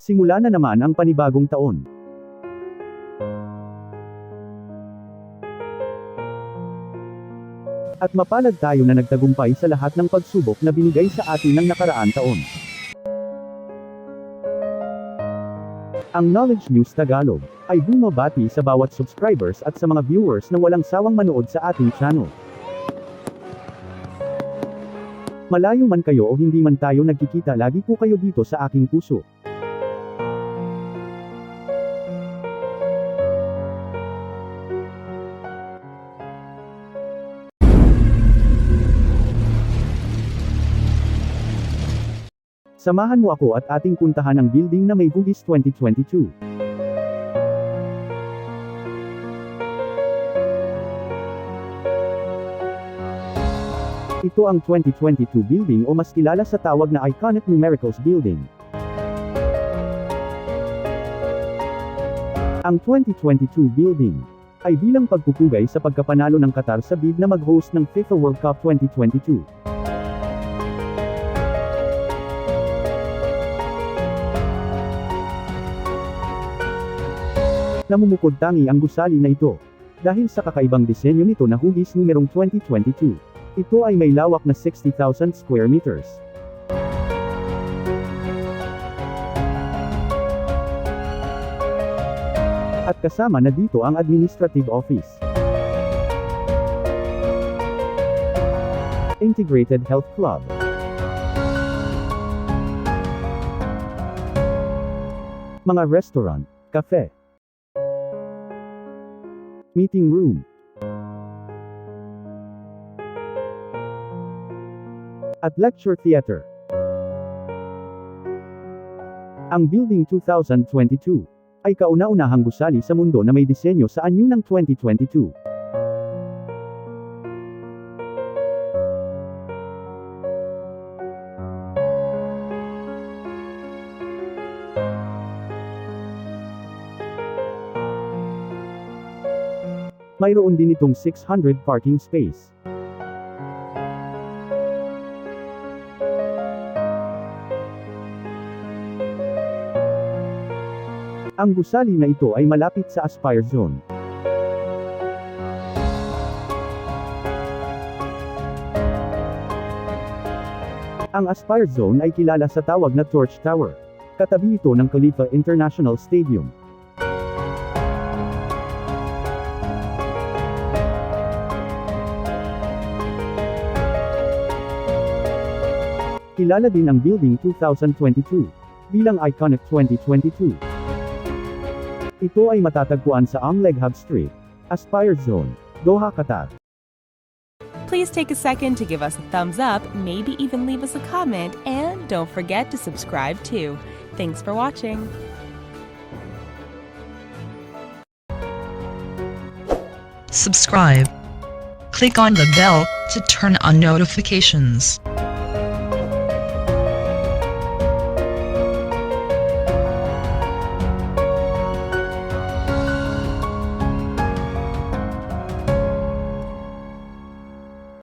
Simula na naman ang panibagong taon. At mapalad tayo na nagtagumpay sa lahat ng pagsubok na binigay sa atin ng nakaraang taon. Ang Knowledge News Tagalog ay bumabati sa bawat subscribers at sa mga viewers na walang sawang manood sa ating channel. Malayo man kayo o hindi man tayo nagkikita, lagi po kayo dito sa aking puso. Samahan mo ako at ating puntahan ang building na may HUGIS 2022. Ito ang 2022 building o mas kilala sa tawag na Iconic Numericals Building. Ang 2022 building ay bilang pagpupugay sa pagkapanalo ng Qatar sa bid na mag-host ng FIFA World Cup 2022. Namumukod tangi ang gusali na ito dahil sa kakaibang disenyo nito na HUGIS numerong 2022. Ito ay may lawak na 60,000 square meters. At kasama na dito ang administrative office, integrated health club, mga restaurant, cafe, meeting room, at lecture theater. Ang Building 2022 ay kauna-unahang gusali sa mundo na may disenyo sa anyo ng 2022. Mayroon din itong 600 parking space. Ang gusali na ito ay malapit sa Aspire Zone. Ang Aspire Zone ay kilala sa tawag na Torch Tower. Katabi ito ng Khalifa International Stadium. Kilala din ang Building 2022 bilang Iconic 2022. Ito ay matatagpuan sa Leghab Street, Aspire Zone, Doha, Qatar. Please take a second to give us a thumbs up, maybe even leave us a comment, and don't forget to subscribe too. Thanks for watching. Subscribe. Click on the bell to turn on notifications.